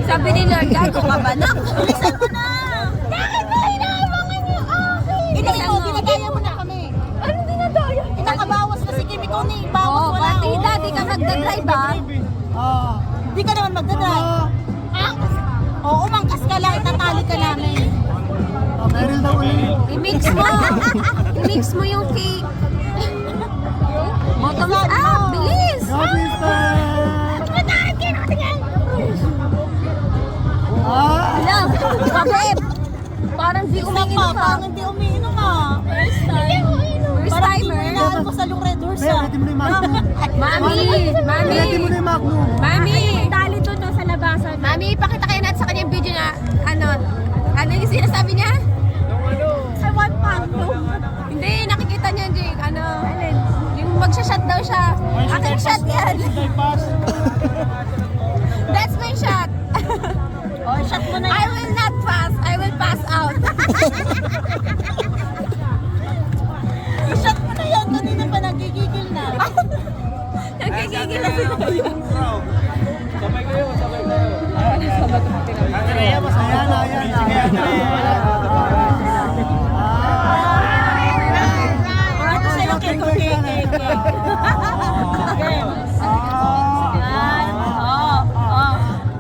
Sabi ni Lord, gago ka ba na? Bilisan mo na! Bakit mo inaabangan niyo akin? Ikaw, dinadaya mo na kami. Ano dinadaya? Kinakabawas na si Kim, ikaw ni bawas mo na. Oo, pati di ka magdadrive ba? Oo. Di ka naman magdadrive. Oo, umangkas ka lang, itatali ka namin. Meryl daw ulit. I-mix mo yung cake. Bottoms up, bilis! Go, sister! Alam, bakit? Parang di umiinom ka. Parang di umiinom ah. First timer. Parang ko sa yung Red Horse Meryl, ah. ready mo na yung Magnum. Mami! Ready mo na yung Magnum. Mami! Dali doon sa labasan. Mami, ipakita kayo natin sa kanya yung video na, ano yung sinasabi niya? Sa one pound. Hindi, nakikita niya, Jake, yung magsha-shot daw siya. Aking shot yan. That's my shot. Oh, shot mo na I will not pass. I will pass out. shot mo na yan. Kanina pa nagigigil na. Nagkikigil na sila. Sabay kayo. Ayan na. Ito sa'yo, cake.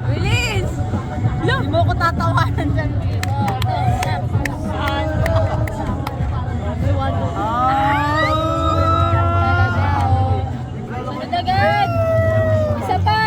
Bilis! Hindi mo ko tatawanan dyan. Sunod agad! Isa pa!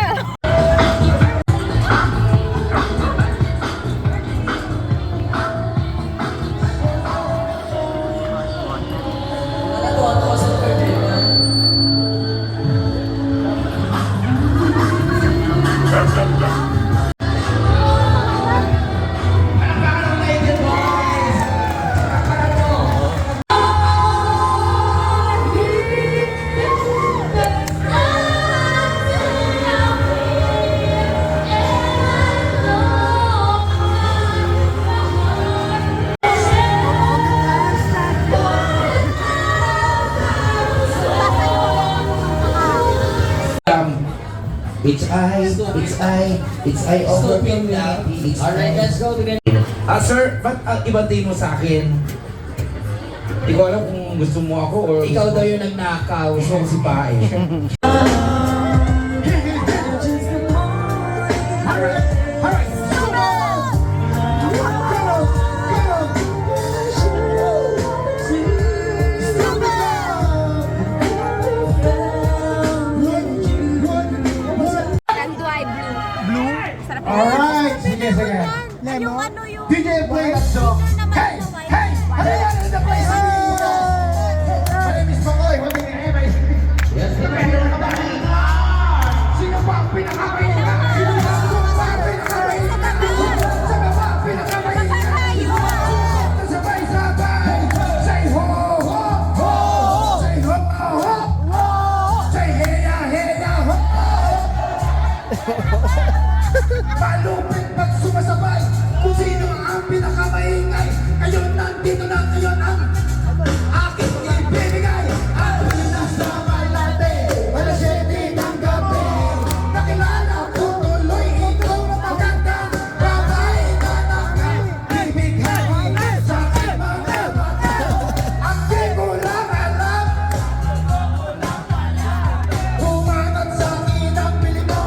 It's I over community. Alright, let's go to the... Sir, ba't ibang tingin mo sa akin? Hindi ko alam kung gusto mo ako or... Ikaw daw yung nagnakaw. Gusto ko si Pae. Tanduay blue. Sarap yun. Alright, sige. Yung ano yung... DJ play that song. Hey! Ano yan? Ano na play sa dito? My name is Makoy. What is your name? Sino ba ang pinakamaingat? Sino ba ang pinakamaingat? Sino ba ang pinakamaingat? Sabay-sabay! Say ho, ho, ho! Say ho, ho, ho! Say heya, heya, ho! Malupit pag sumasabay kung sino ang pinakamaingay. Ngayon nandito na ngayon ang aking ibibigay. At nasa malate, alas 7 ng gabi. Nakilala ko tuloy ikaw na magandang babae na nakibigay sa aking mga mata. Ang di ko lang alam, humanap sa akin ang bili mo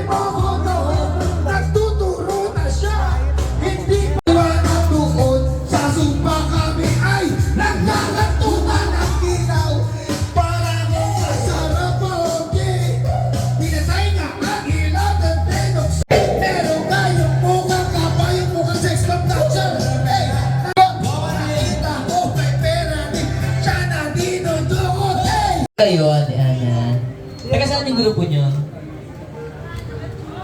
ko noon. Nagtuturo na siya, hindi pa doon. Sa sumpa kami ay naglalantunan ang ginaw. Parang masarap ang pinatay nga ang ilaw ng tenok. Pero kayong mukhang kapay, yung mukhang sex club na siya. Nakita ko may pera di siya na dinudukot. Ayun, yan. Teka, saan yung grupo nyo?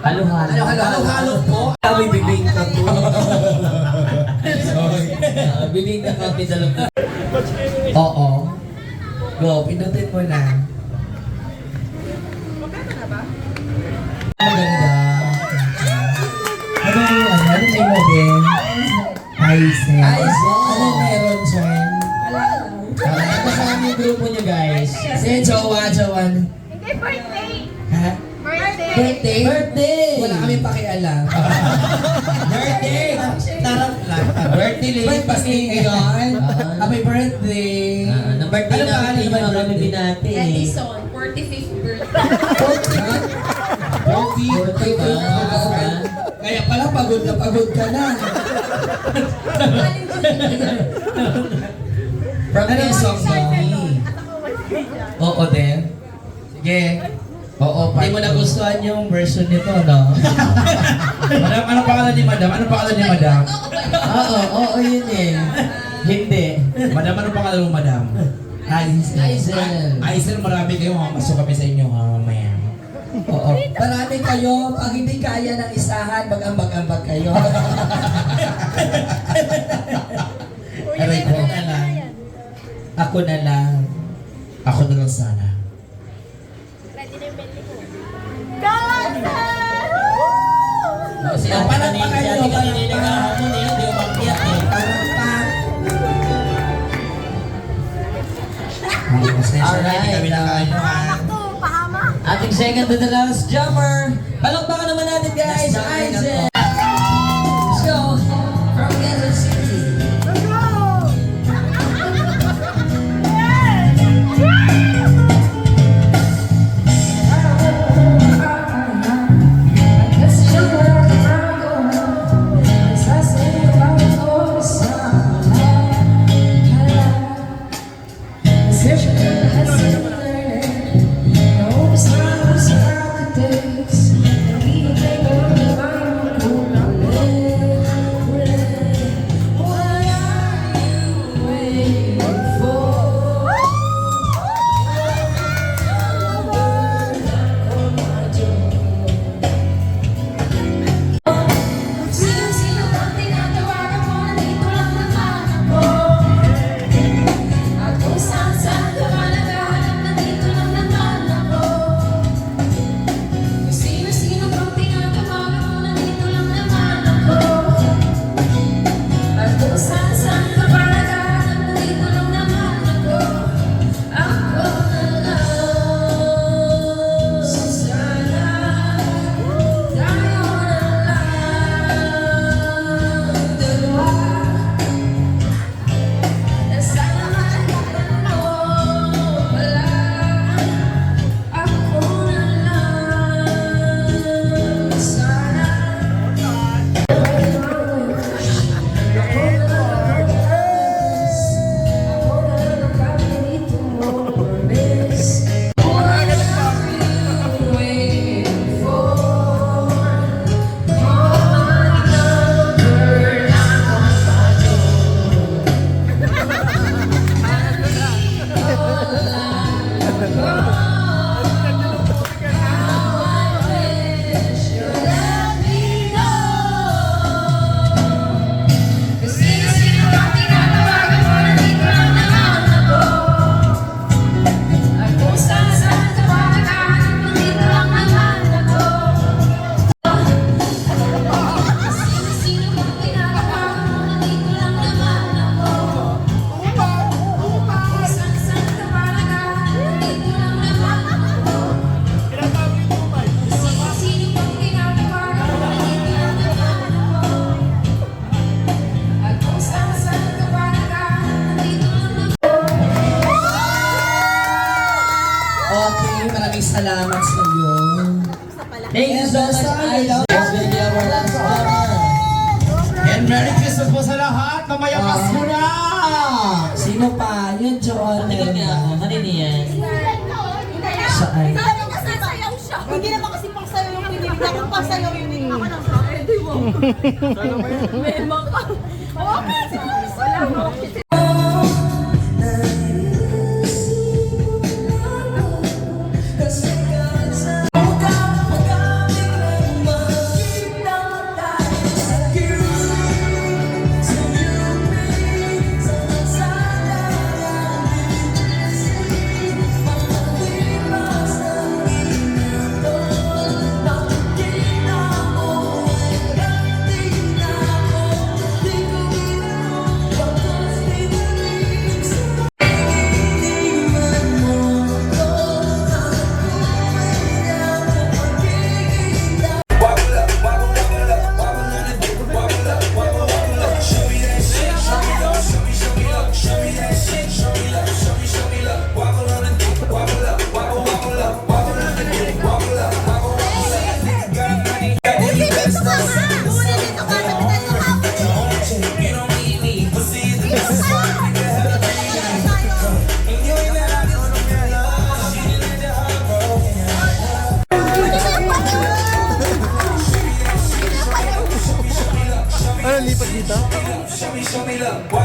Halo-halo po. May bibingka po. Bibingka kami sa loob. Oo. Go, pinutin mo na. Maganda. Ano yung mo, Ben? Aisen. Ano meron dyan? Kasama yung grupo nyo, guys. Sige, jowa. Hindi, birthday! Ha? Birthday! Birthday? Wala kami pakialam. birthday natin. Edison, 45th birthday. 40 ba? Kaya pala pagod ka na. From Quezon City. Oo din. Sige. Oo, hindi mo nagustuhan yung version nito, no? Madam, ano pangalan ni Madam? Ano pangalan ni Madam? Oo, yun eh. Hindi. Madam, ano pangalan mo, Madam? Aizel. Aizel, marami kayo. Masok kami sa inyo mamaya. Oo. Marami kayo. Pag hindi kaya ng isahan, mag-ambag-ambag kayo. Aray ko. Ako na lang. Ako na lang sana. Parang pa kayo. Ating second to the last jumper. Palakpakan naman natin guys. Aizen. Let's go. From Quezon City. Okay, maraming salamat sa iyo. Thank you so much, Aizen. This will be our last honor. And Merry Christmas po sa lahat! Mamaya Pasko na! Sino pa? Yun, John. Kanina yan. Saan? Nasasayaw siya. Hindi naman kasi pang sayo yung pinilig. Ako pang sayo yung pinilig. Ako nang sayo. Di mo. Memang ka. Okay, wala mo. show me love. Why